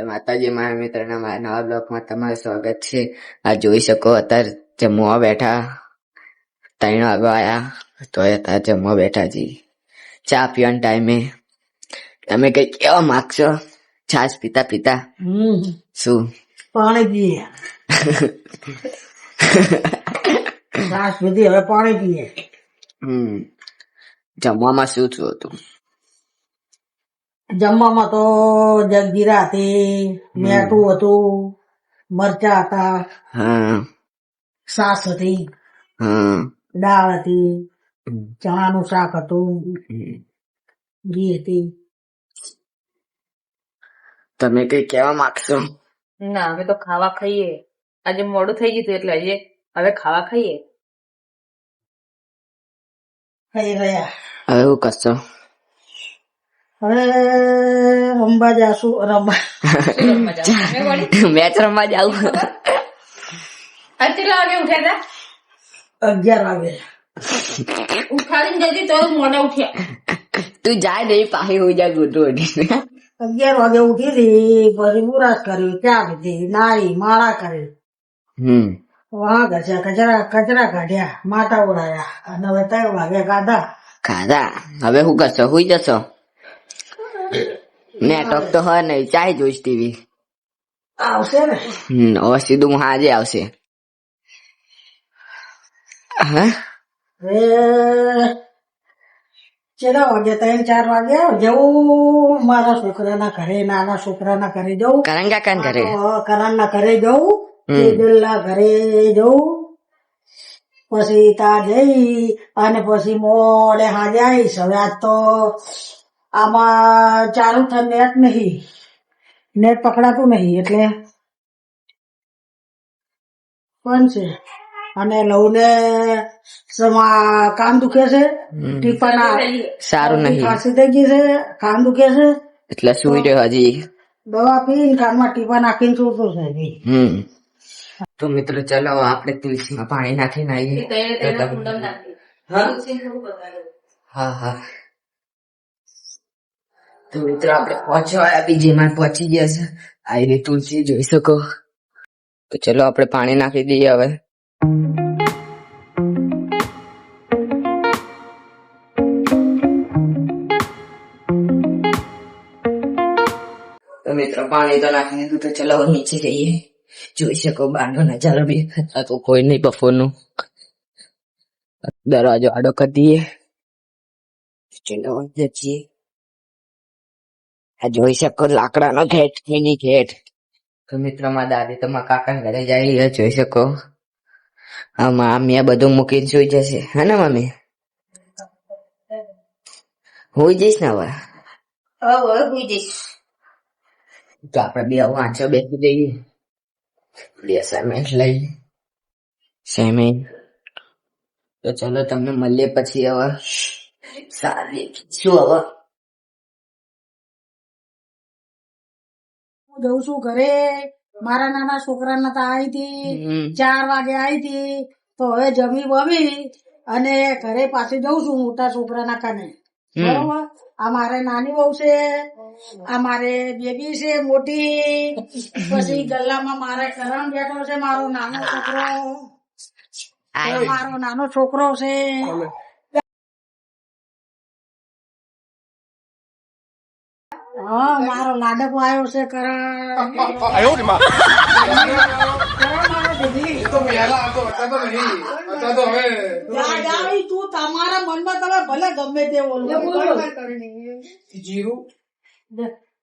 માતાજી મારા મિત્રના મારા નવા બ્લોગમાં તમારું સ્વાગત છે. આ જોઈ શકો અત્યારે જમવા બેઠા 3 વાગવા આયા તો અત્યારે જમવા બેઠા છીએ. ચા પીવાના ટાઈમે તમે કઈ કેવા માંગશો? છાશ પીતા પીતા શું પાણી પીએ. છાશ પીધી, હવે પાણી પીએ. જમવામાં શું શું હતું? જમવામાં તો જગજીરા હતી, મેઠું હતું, મરચા હતા, હા છાશ હતી, હા દાળ હતી, ચણાનું શાક હતું, ઘી હતી. તમે કઈ કેવા માંગશો? ના, અમે તો ખાવા ખાઈએ. આજે મોડું થઈ ગયું હતું એટલે હવે ખાવા ખાઈએ. ખાઈ રહ્યા. હવે શું કરશો? હવે રમવા જાશું. મેચ રમવા જાવ. કેટલા વાગે ઉઠ્યા હતા? 11 વાગે. ઉઠાડીને જતી તો મોડા ઉઠ્યા. તું જાય નહીં પાહી હોય જાય ગોટું અડીને. 11 વાગે ઉઠી હતી, પછી બુરાશ કર્યું, ચા પીધી, નાઈ માળા કરી, વાહ ઘસ્યા, કચરા કાઢ્યા, માટા ઉડાયા, અને હવે 3 વાગે ખાધા. હવે શું કરશો? હુઈ જશો? નેટવર્ક તો હોય નહીં, ચાય જોઈશ ટીવી આવશે ને. હવે સીધું હાજે આવશે. હા ચેલા વાગે? 3-4 વાગે જવું મારા છોકરાના ઘરે, નાના છોકરાના ઘરે જવું, કરણ કાકા ઘરે, કરાના ઘરે જવું, બેલના ઘરે જવું, પછી ત્યાં જઈ અને પછી મોડે હાજે આવીશ. હવે આજ તો આમાં ચાલુ નેટ નહીં, નેટ પકડાતું નહીં એટલે પણ છે. અને લવને કાન દુખે છે, ટીપાના સારું નહીં, ખાંસી થઈ ગઈ છે, કાન દુખે છે એટલે સુઈ રહ્યો હજી. દવા પીને કાનમાં ટીપા નાખીને સૂતું છે. તો મિત્રો ચલો આપણે તુલસીમાં પાણી નાખીને આવીએ. હા હા તો મિત્રો આપણે પહોંચવા બીજીમાં પહોંચી ગયા છે. આવી તુલસી જોઈ શકો. તો ચલો આપણે પાણી નાખી દઈએ હવે. તો મિત્રો પાણી તો નાખી દીધું. તો ચલો હવે નીચે જઈએ. જોઈ શકો બહારનો નજારો બી. તો કોઈ નહીં બપોરનું. દરવાજો આડો કરી દઈએ. ચલો જઈએ. આ જોઈ શકો લાકડાનો ઘેટ, મિની ઘેટ. તો મિત્રો માં દાદી તો મારા કાકા ઘરે જાય, જોઈ શકો. હા મમ્મી બધું મૂકીને સુઈ જશે. હે ને મમ્મી? હું જઈશ ને હવે. તો આપડે બે વાંચો બેસી જઈએ. બે સેમેન્ટ લઈ સેમેન્ટ. તો ચલો તમને મળીએ પછી. હવે સારી શું હવે જઉં છું ઘરે. મારા નાના છોકરાના તો આવી હતી 4 વાગે આવી હતી. તો હવે જમી બમી અને ઘરે પાછી જઉં છું મોટા છોકરાના કાને. બરોબર. આ મારે નાની બહુ છે, આ મારે બેબી છે મોટી, પછી ગલ્લામાં મારે કરણ બેઠો છે, મારો નાનો છોકરો છે. હા મારો લાડકો આવ્યો છે કરણ. તું તમારા મનમાં તમે ભલે ગમે તે બોલો.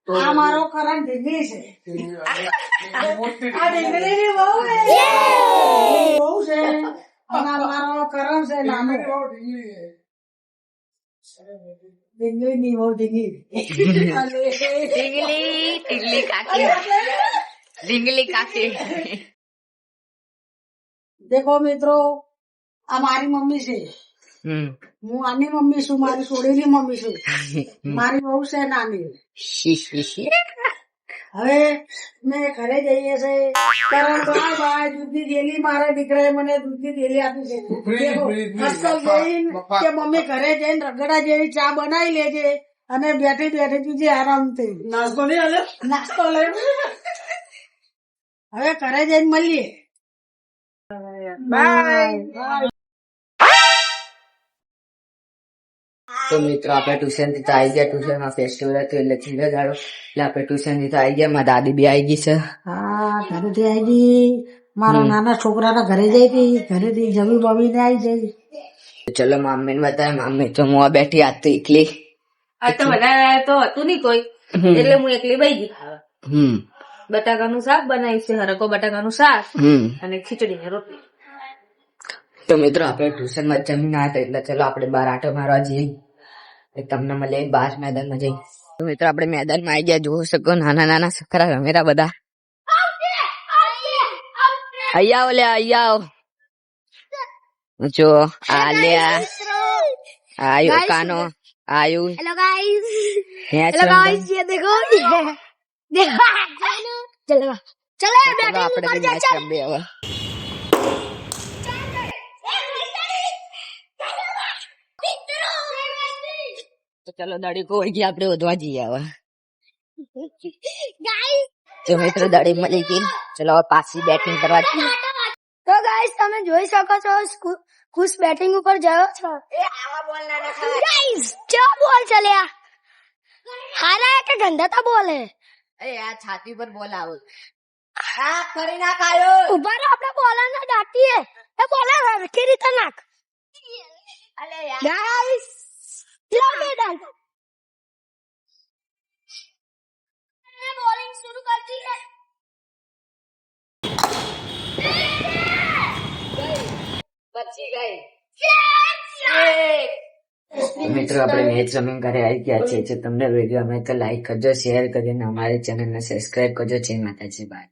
આ મારો કરણ ઢીંગલી છે. આ ઢીંગલીની બહુ છે. અને આ મારો કરણ છે નાનો. ઢીંગલીની બહુ ઢીંગલી કાકી. દેખો મિત્રો, આ મારી મમ્મી છે. હું આની મમ્મી છું, મારી છોડીની મમ્મી છું. મારી બહુ છે નાની. હવે મેં ઘરે જઈએ છે. કરણ ભાઈ દૂધની થેલી મારે દીકરાએ મને દૂધની થેલી આપી છે. કે મમ્મી ઘરે જઈને રગડા જેવી ચા બનાવી લેજે અને બેઠી બેઠી પીજે આરામથી. નાસ્તો નહીં હાલે? નાસ્તો લઈ હવે ઘરે જઈને મળીએ. બાય. તો મિત્રો આપણે ટ્યુશન થી તો આવી ગયા. ટ્યુશન માં ફેસ્ટિવલ હતું એટલે છેલ્લો દાડો એટલે આપણે ટ્યુશન થી તો આવી ગયા. મારી દાદી બી આવી ગઈ છે. હા ઘરેથી આવી ગઈ. મારા નાના છોકરાના ઘરે જઈ હતી. ઘરેથી જમી બમીને આવી જઈ. ચલો મમ્મી ને બતાવે. મમ્મી તો મોં બેઠી આજ તો એકલી. આ તો વધારે તો હતું નહીં કોઈ, એટલે હું એકલી બેસી ગઈ ખાવા. હમ બટાકાનું શાક બનાવ્યું છે, હરકો બટાકાનું શાક અને ખીચડી ને રોટલી. તો મિત્રો આપણે ટ્યુશન માં જમીન આવ્યા એટલે ચલો આપણે બહાર આટો મારવા જઈએ. તમને મળે બહાર મેદાનમાં જઈ. તો મિત્રો આપણે મેદાનમાં આવી ગયા. જોઈ શકો નાના નાના છોકરા રમેરા બધા. અહીંયા આવો લે, અહીંયા આવો. જો આલ્યા આયુ કાનો આયુ. हेलो गाइस हेलो गाइस ये देखो देखो चलो चलो આપણે બી મેચ રમીએ હવે. તો ચલો દડી કોઈ ગયા આપણે વધવા જઈએ હવે. गाइस તો મિત્રો દડી મળી ગઈ. ચલો હવે પાછી બેટિંગ કરવા જઈએ. तो गाइस તમે જોઈ શકો છો ખુશ બેટિંગ ઉપર ગયો છો गाइस क्या बॉल चलिया हारा है कि गंदा था बॉल है આ છાતી પર બોલ આવો. આ ફરી ના કાયો. ऊपर अपना बॉलर ना डाटी है ये बॉलर रखी रही था नाक અલે યાર गाइस लो मैदान बॉलिंग शुरू करती है બચી ગઈ. મિત્રો આપણે મેચ રમીને ઘરે આવી ગયા છે. જો તમને વિડીયો ગમે તો લાઈક કરજો, શેર કરજો અને અમારી ચેનલને સબસ્ક્રાઇબ કરજો. જય માતાજી. બાય.